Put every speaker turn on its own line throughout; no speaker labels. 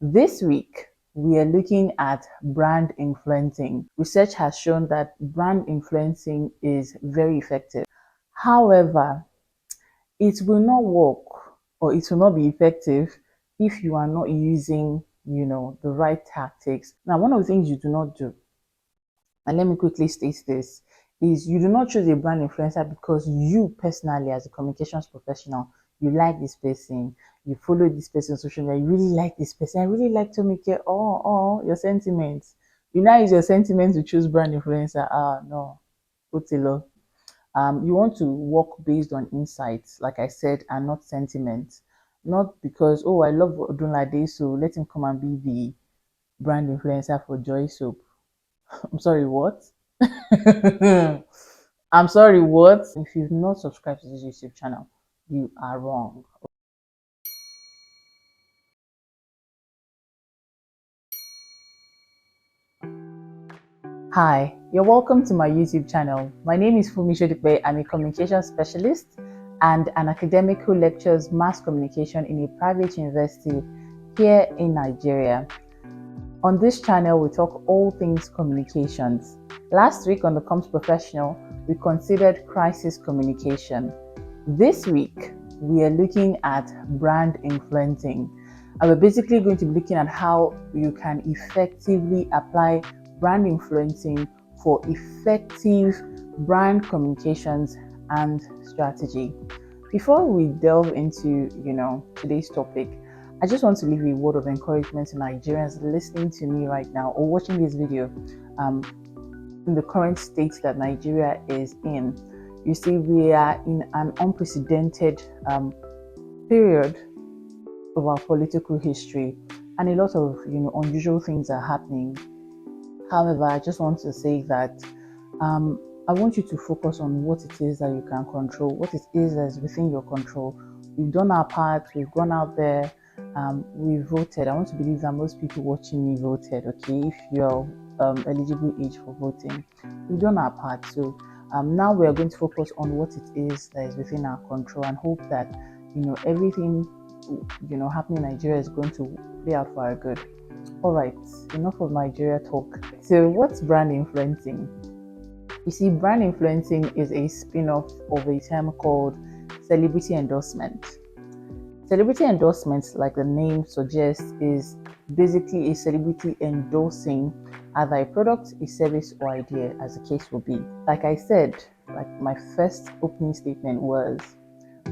This week, we are looking at brand influencing. Research has shown that brand influencing is very effective. However, it will not work or it will not be effective if you are not using, the right tactics. Now, one of the things you do not do, and let me quickly state this, is you do not choose a brand influencer because you personally, as a communications professional, you like this person, you follow this person on social media, you really like this person, I really like to make it your sentiments. You now use your sentiments to choose brand influencer. No, Otilo. You want to work based on insights, like I said, and not sentiment. Not because, oh, I love Odunlade, so let him come and be the brand influencer for Joy Soap. I'm sorry, what? I'm sorry, what? If you've not subscribed to this YouTube channel, you are wrong. Hi, you're welcome to my YouTube channel. My name is Fumi Shodipe. I'm a communication specialist and an academic who lectures mass communication in a private university here in Nigeria. On this channel, we talk all things communications. Last week on the Comms Professional, we considered crisis communication. This week, we are looking at brand influencing. And we're basically going to be looking at how you can effectively apply brand influencing for effective brand communications and strategy. Before we delve into, today's topic, I just want to leave a word of encouragement to Nigerians listening to me right now or watching this video in the current state that Nigeria is in. You see, we are in an unprecedented period of our political history, and a lot of unusual things are happening. However, I just want to say that I want you to focus on what it is that you can control, what it is that is within your control. We've done our part, we've gone out there, we voted. I want to believe that most people watching me voted, okay? If you're eligible age for voting, we've done our part. So now we are going to focus on what it is that is within our control and hope that, everything, happening in Nigeria is going to play out for our good. All right, enough of Nigeria talk. So what's brand influencing? You see, brand influencing is a spin-off of a term called celebrity endorsement. Celebrity endorsement, like the name suggests, is basically a celebrity endorsing either a product, a service, or idea, as the case will be. Like I said, like my first opening statement was,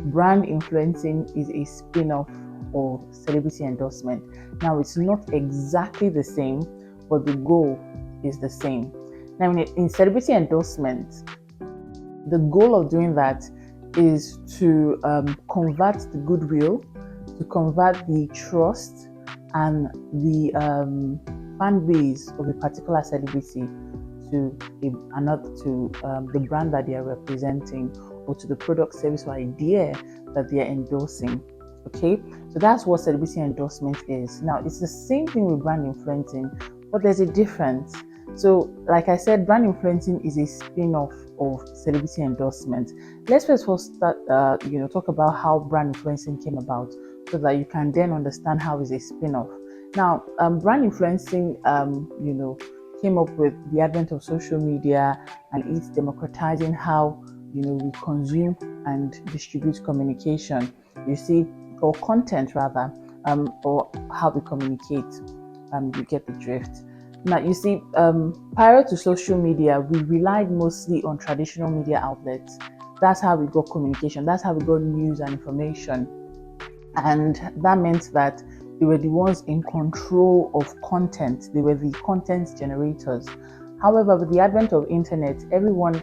brand influencing is a spin-off of celebrity endorsement. Now, it's not exactly the same, but the goal is the same. Now, in celebrity endorsement, the goal of doing that is to convert the goodwill, to convert the trust and the fan base of a particular celebrity to the brand that they are representing, or to the product, service, or idea that they are endorsing. Okay, so that's what celebrity endorsement is. Now, it's the same thing with brand influencing, but there's a difference. So, like I said, brand influencing is a spin-off of celebrity endorsement. Let's first start, talk about how brand influencing came about, so that you can then understand how it's a spin-off. Now, brand influencing, came up with the advent of social media, and it's democratizing how we consume and distribute communication. You see, or content rather, or how we communicate. You get the drift. Now, you see, prior to social media, we relied mostly on traditional media outlets. That's how we got communication. That's how we got news and information. And that meant that they were the ones in control of content. They were the content generators. However, with the advent of internet, everyone,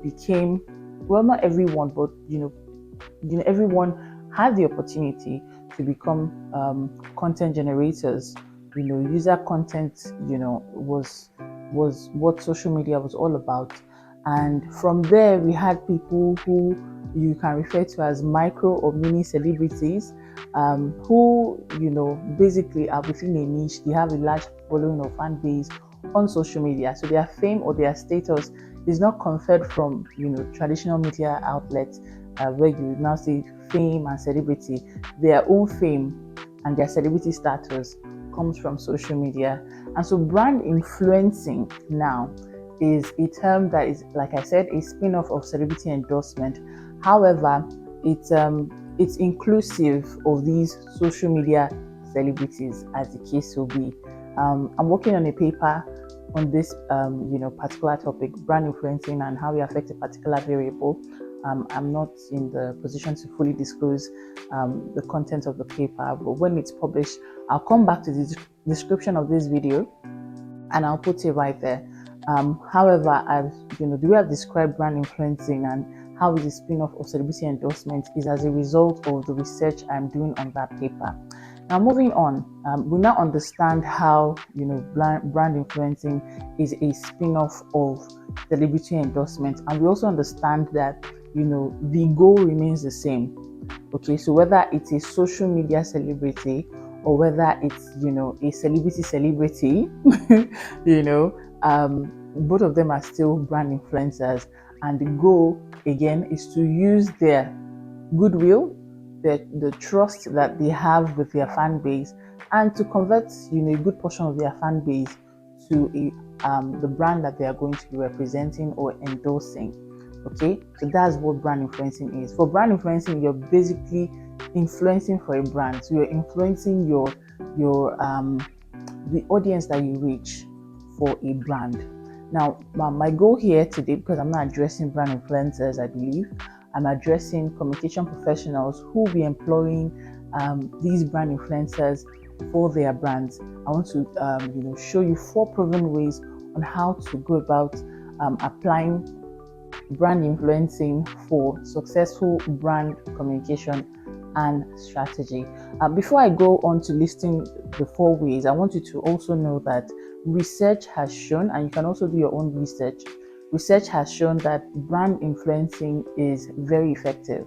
became, well, not everyone, but, everyone had the opportunity to become content generators. User content, was what social media was all about. And from there, we had people who you can refer to as micro or mini celebrities, who, basically are within a niche. They have a large following or fan base on social media. So their fame or their status is not conferred from, traditional media outlets, where you now see fame and celebrity. Their own fame and their celebrity status comes from social media. And so brand influencing now is a term that is, like I said, a spin-off of celebrity endorsement. However, it's inclusive of these social media celebrities, as the case will be. I'm working on a paper on this particular topic, brand influencing and how it affects a particular variable. I'm not in the position to fully disclose the content of the paper, but when it's published, I'll come back to the description of this video and I'll put it right there. However, the way I've described brand influencing and how it is spin-off of celebrity endorsement is as a result of the research I'm doing on that paper. Now, moving on, we now understand how brand influencing is a spin-off of celebrity endorsement, and we also understand that the goal remains the same. Okay, so whether it's a social media celebrity or whether it's a celebrity, both of them are still brand influencers, and the goal again is to use their goodwill, the trust that they have with their fan base, and to convert a good portion of their fan base to the brand that they are going to be representing or endorsing. Okay, so that's what brand influencing is. For brand influencing, you're basically influencing for a brand. So you're influencing your the audience that you reach for a brand. Now, my goal here today, because I'm not addressing brand influencers, I believe I'm addressing communication professionals who will be employing these brand influencers for their brands. I want to show you 4 proven ways on how to go about applying brand influencing for successful brand communication and strategy. Before I go on to listing the 4 ways, I want you to also know that research has shown, and you can also do your own research has shown that brand influencing is very effective.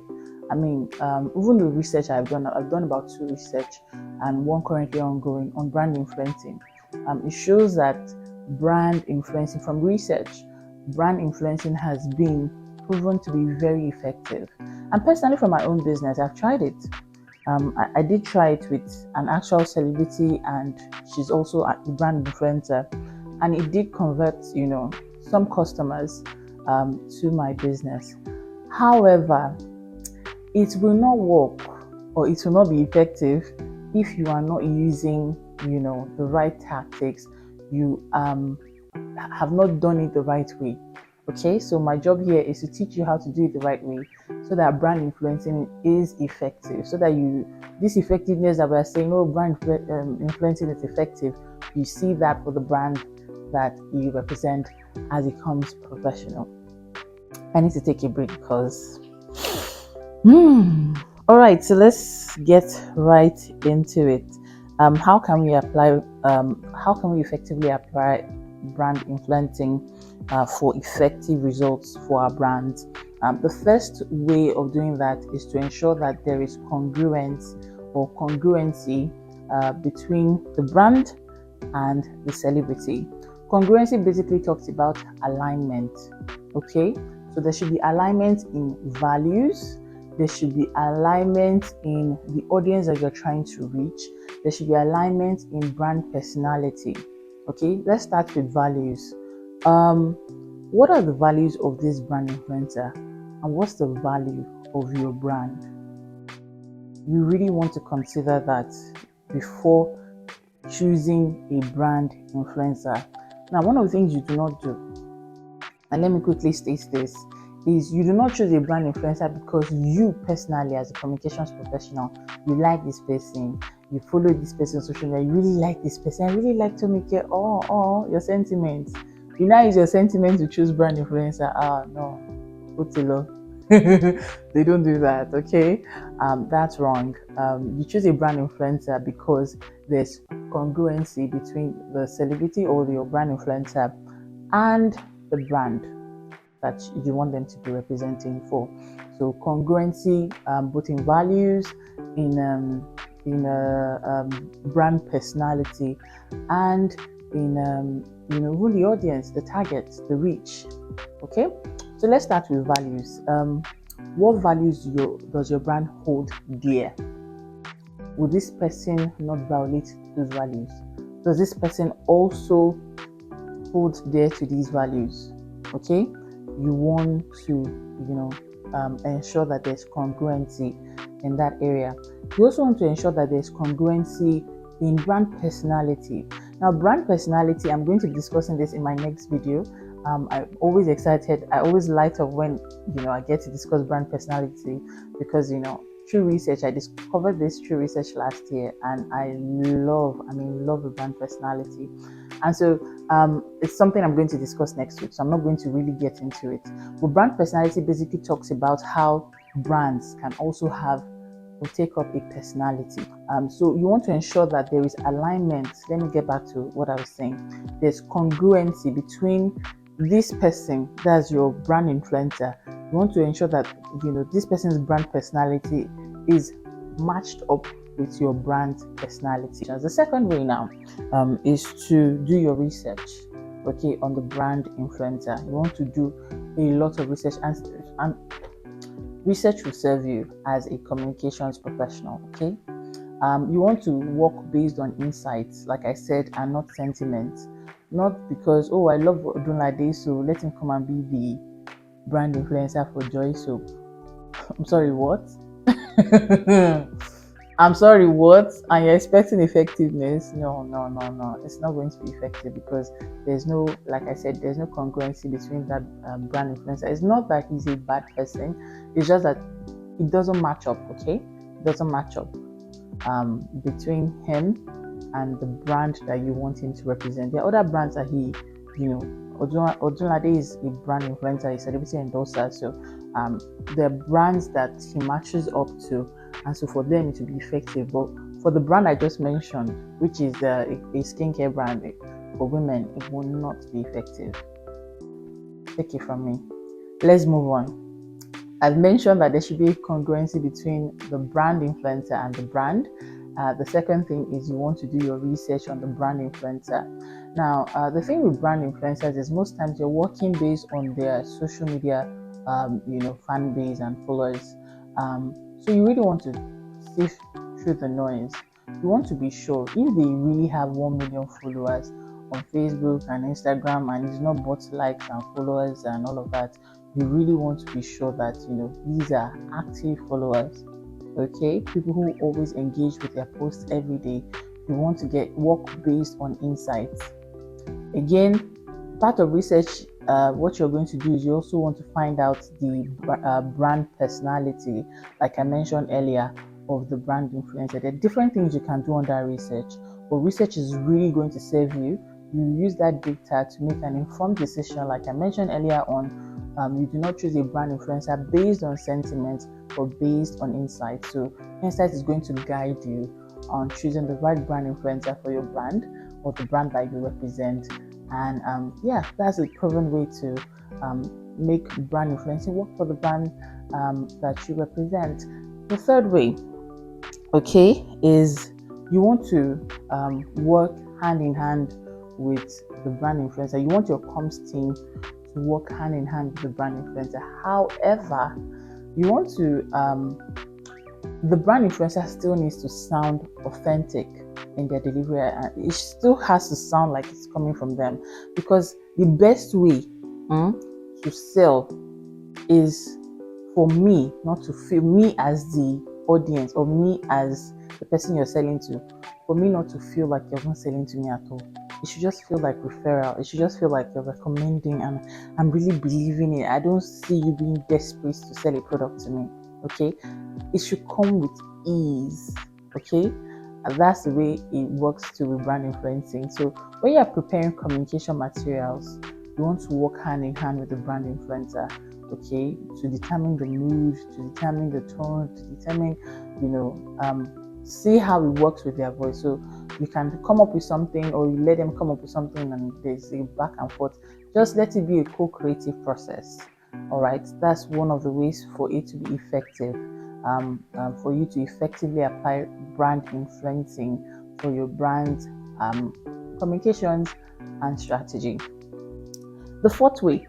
I mean, even the research I've done about 2 research and 1 currently ongoing on brand influencing. It shows that brand influencing, from research, brand influencing has been proven to be very effective. And personally, from my own business, I've tried it. I did try it with an actual celebrity, and she's also a brand influencer, and it did convert, some customers to my business. However, it will not work, or it will not be effective if you are not using, the right tactics. You have not done it the right way. Okay, so my job here is to teach you how to do it the right way, so that brand influencing is effective, so that this effectiveness that we're saying, brand influencing is effective, you see that for the brand that you represent as it becomes professional. I need to take a break because all right, so let's get right into it. How can we effectively apply brand influencing for effective results for our brands? The first way of doing that is to ensure that there is congruence or congruency between the brand and the celebrity. Congruency basically talks about alignment. Okay, so there should be alignment in values, there should be alignment in the audience that you're trying to reach, there should be alignment in brand personality. Okay, let's start with values. What are the values of this brand influencer, and what's the value of your brand? You really want to consider that before choosing a brand influencer. Now, one of the things you do not do, and let me quickly state this, is you do not choose a brand influencer because you personally, as a communications professional, you like this person, you follow this person on social media, you really like this person, I really like to make it your sentiments. You now use your sentiments to choose brand influencer. No, Utilo. They don't do that, okay? That's wrong. You choose a brand influencer because there's congruency between the celebrity or your brand influencer and the brand that you want them to be representing for. So congruency, both in values, in brand personality, and in who the audience, the target, the reach. Okay, so let's start with values. What values does your brand hold dear? would this person not violate those values? Does this person also hold dear to these values? Okay, you want to, ensure that there's congruency in that area. You also want to ensure that there's congruency in brand personality. Now, brand personality, I'm going to be discussing this in my next video. I'm always excited. I always light up when I get to discuss brand personality, because through research, I discovered this through research last year, and I love the brand personality. And so it's something I'm going to discuss next week, so I'm not going to really get into it. But brand personality basically talks about how brands can also have or take up a personality. So you want to ensure that there is alignment. Let me get back to what I was saying. There's congruency between this person, that's your brand influencer. You want to ensure that this person's brand personality is matched up with your brand personality. The second way now is to do your research, okay, on the brand influencer. You want to do a lot of research, and research will serve you as a communications professional, okay? You want to work based on insights, like I said, and not sentiments. Not because, oh, I love Odunlade, so let him come and be the brand influencer for Joy Soap. I'm sorry, what? I'm sorry, what? And you're expecting effectiveness? No. It's not going to be effective, because there's no, like I said, there's no congruency between that brand influencer. It's not that he's a bad person. It's just that it doesn't match up, okay? It doesn't match up between him and the brand that you want him to represent. There are other brands that he, Odunlade is a brand influencer, a celebrity endorser. So there are brands that he matches up to, and so for them it will be effective. But for the brand I just mentioned, which is a skincare brand for women, it will not be effective. Take it from me. Let's move on. I've mentioned that there should be congruency between the brand influencer and the brand. The second thing is you want to do your research on the brand influencer. Now, the thing with brand influencers is most times you're working based on their social media, fan base and followers. So you really want to sift through the noise. You want to be sure if they really have 1 million followers on Facebook and Instagram, and it's not bot likes and followers and all of that. You really want to be sure that these are active followers. Okay, people who always engage with their posts every day. You want to work based on insights. Again, part of research, what you're going to do is you also want to find out the brand personality, like I mentioned earlier, of the brand influencer. There are different things you can do under research, but research is really going to serve you. You use that data to make an informed decision, like I mentioned earlier on. You do not choose a brand influencer based on sentiment, but based on insight. So insight is going to guide you on choosing the right brand influencer for your brand or the brand that you represent. And that's a proven way to make brand influencing work for the brand that you represent. The third way, okay, is you want to work hand in hand with the brand influencer. You want your comms team to work hand in hand with the brand influencer. However, you want to the brand influencer still needs to sound authentic in their delivery, and it still has to sound like it's coming from them, because the best way to sell is for me not to feel, me as the audience or me as the person you're selling to, for me not to feel like you're not selling to me at all. It should just feel like referral. It should just feel like you're recommending, and I'm really believing it. I don't see you being desperate to sell a product to me. Okay, it should come with ease. Okay, and that's the way it works to with brand influencing. So when you're preparing communication materials, you want to work hand in hand with the brand influencer. Okay, to determine the mood, to determine the tone, to determine, see how it works with their voice. So you can come up with something, or you let them come up with something, and there's a back and forth. Just let it be a co-creative process. All right, that's one of the ways for it to be effective, for you to effectively apply brand influencing for your brand communications and strategy. The fourth way,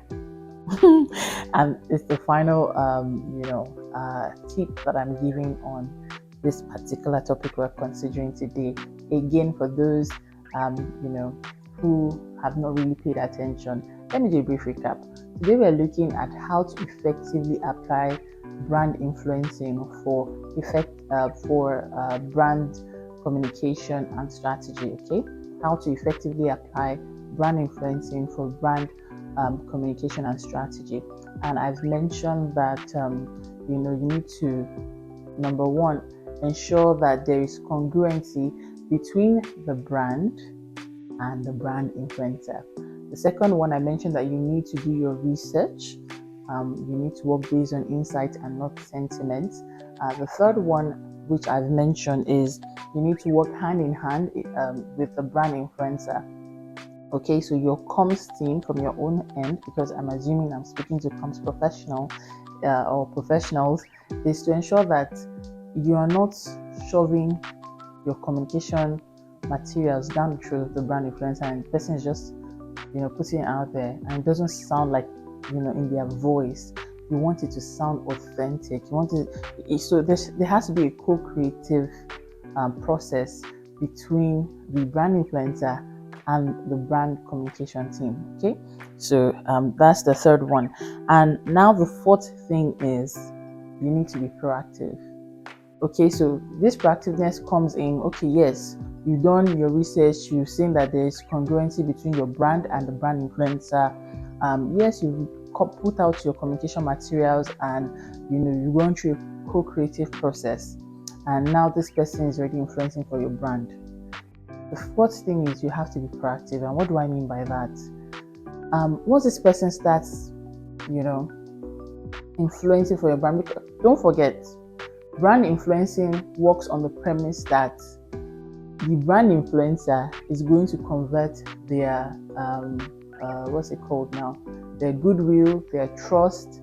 and it's the final tip that I'm giving on this particular topic we're considering today. Again, for those who have not really paid attention, let me do a brief recap. Today we're looking at how to effectively apply brand influencing for brand communication and strategy. Okay, how to effectively apply brand influencing for brand communication and strategy. And I've mentioned that you need to, number one, ensure that there is congruency between the brand and the brand influencer. The second one, I mentioned that you need to do your research. You need to work based on insight and not sentiments. The third one, which I've mentioned, is you need to work hand in hand with the brand influencer. Okay, so your comms team from your own end, because I'm assuming I'm speaking to comms professional or professionals, is to ensure that you are not shoving your communication materials down the throat of the brand influencer and the person is just putting it out there and it doesn't sound like in their voice. You want it to sound authentic. So there has to be a co-creative process between the brand influencer and the brand communication team. Okay, so that's the third one. And now the fourth thing is you need to be proactive. Okay, so this proactiveness comes in, okay, yes, you've done your research, you've seen that there's congruency between your brand and the brand influencer. Yes, you've put out your communication materials and you're going through a co-creative process, and now this person is already influencing for your brand. The fourth thing is you have to be proactive. And what do I mean by that? Once this person starts influencing for your brand, because don't forget, brand influencing works on the premise that the brand influencer is going to convert their their goodwill, their trust,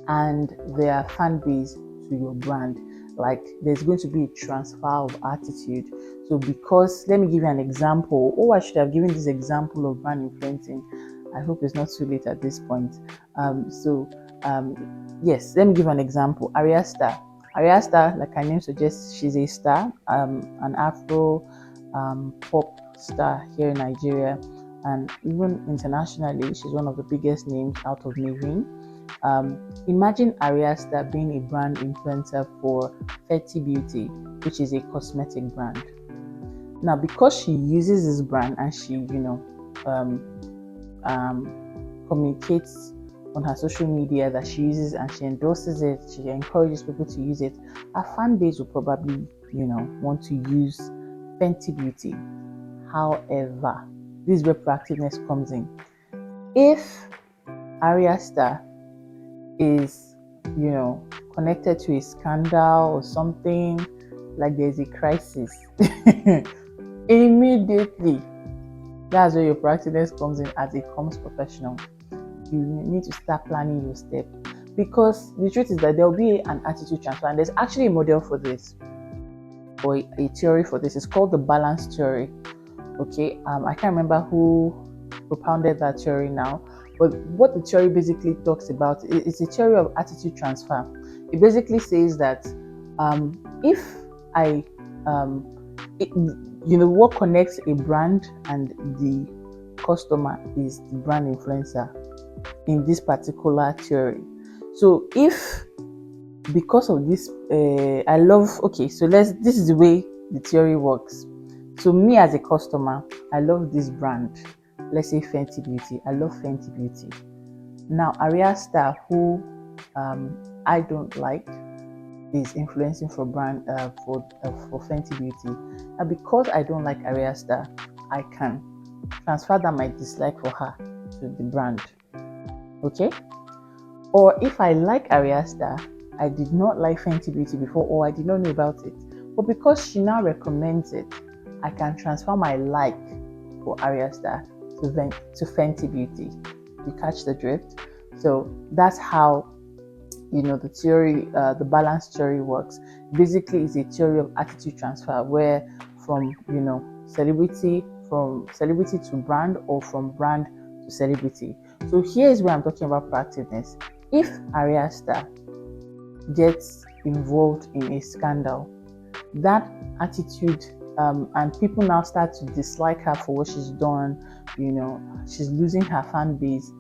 and their fan base to your brand. Like, there's going to be a transfer of attitude. So because, let me give you an example. I should have given this example of brand influencing. I hope it's not too late at this point. Yes, let me give an example. Arya Star, like her name suggests, she's a star, an Afro pop star here in Nigeria, and even internationally, she's one of the biggest names out of Navin. Imagine Arya Star being a brand influencer for Fenty Beauty, which is a cosmetic brand. Now, because she uses this brand and she, communicates on her social media that she uses and she endorses it, she encourages people to use it, her fan base will probably, want to use Fenty Beauty. However, this is where proactiveness comes in. If Arya Star is, connected to a scandal or something, like there's a crisis, immediately, that's where your proactiveness comes in as a comms professional. You need to start planning your step, because the truth is that there will be an attitude transfer, and there's actually a model for this, or a theory for this. It's called the balance theory. Okay, I can't remember who propounded that theory now, but what the theory basically talks about is a theory of attitude transfer. It basically says that if I what connects a brand and the customer is the brand influencer in this particular theory. So if, because of this, this is the way the theory works. So me as a customer, I love this brand. Let's say Fenty Beauty. I love Fenty Beauty. Now, Arya Star, who I don't like, is influencing for brand for Fenty Beauty. And because I don't like Arya Star, I can transfer that my dislike for her to the brand. Okay? Or if I like Arya Star, I did not like Fenty Beauty before, or I did not know about it, but because she now recommends it, I can transfer my like for Arya Star to Fenty Beauty. You catch the drift? So that's how the theory, the balance theory works. Basically, it's a theory of attitude transfer, where from celebrity to brand, or from brand to celebrity. So here's where I'm talking about proactiveness. If Arya Star gets involved in a scandal, that attitude, and people now start to dislike her for what she's done, she's losing her fan base,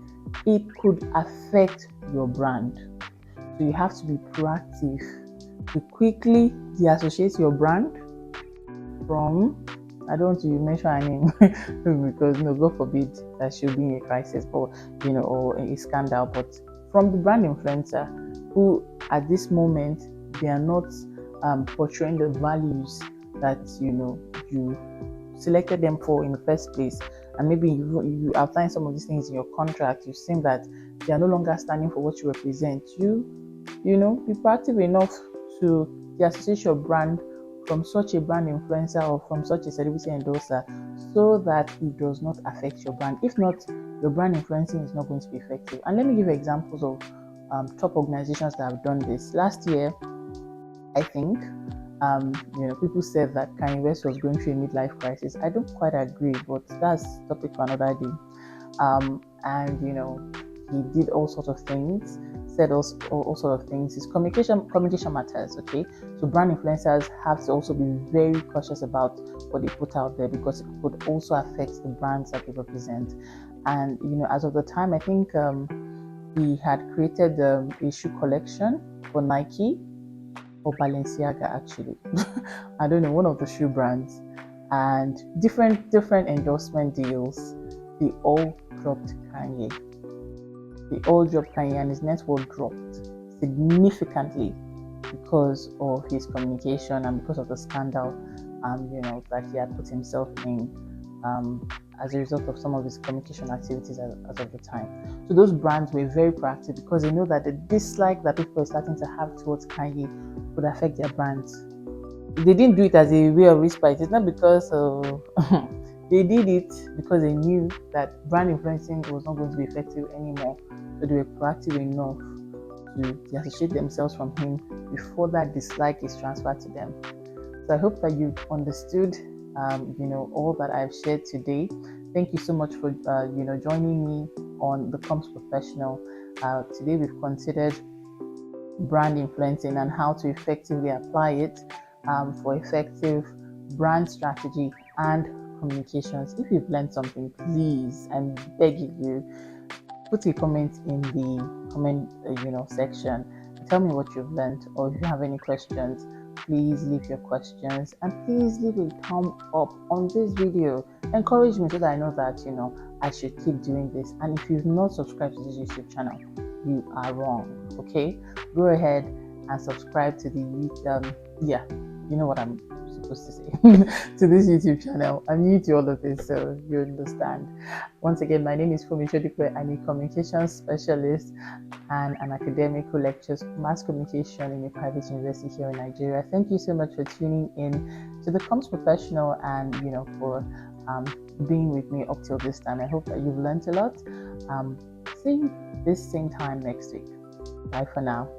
it could affect your brand. So you have to be proactive to quickly deassociate your brand from, I don't want to mention her name because God forbid that she'll be in a crisis or or a scandal, but from the brand influencer who at this moment they are not portraying the values that you selected them for in the first place, and maybe you outline some of these things in your contract. You've seen that they are no longer standing for what you represent. Be proactive enough to deassociate your brand from such a brand influencer or from such a celebrity endorser, so that it does not affect your brand. If not, your brand influencing is not going to be effective. And let me give examples of top organizations that have done this. Last year, I think, people said that Kanye West was going through a midlife crisis. I don't quite agree, but that's topic for another day. And he did all sorts of things, said all sorts of things. His communication matters, okay? So brand influencers have to also be very cautious about what they put out there, because it could also affect the brands that they represent. And as of the time, I think he had created a shoe collection for Nike or Balenciaga, actually. I don't know, one of the shoe brands, and different endorsement deals. They all dropped Kanye. And his net worth dropped significantly because of his communication and because of the scandal, that he had put himself in, as a result of some of his communication activities as of the time. So those brands were very proactive because they know that the dislike that people are starting to have towards Kanye would affect their brands. They didn't do it as a way of respite. It's not because of they did it because they knew that brand influencing was not going to be effective anymore. So they were proactive enough to disassociate themselves from him before that dislike is transferred to them. So I hope that you've understood, all that I've shared today. Thank you so much for, joining me on The Comms Professional. Today we've considered brand influencing and how to effectively apply it for effective brand strategy and communications. If you've learned something, please, I'm begging you, put a comment in the comment section. Tell me what you've learned, or if you have any questions, please leave your questions, and please leave a thumb up on this video. Encourage me so that I know that I should keep doing this. And if you've not subscribed to this YouTube channel, you are wrong. Okay, go ahead and subscribe to the you know what I'm supposed to say to this YouTube channel. I'm new to all of this, so you understand. Once again, my name is Fumi Chodikwe. I'm a communications specialist and an academic who lectures mass communication in a private university here in Nigeria. Thank you so much for tuning in to The Comms Professional, and for being with me up till this time. I hope that you've learned a lot. See you this same time next week. Bye for now.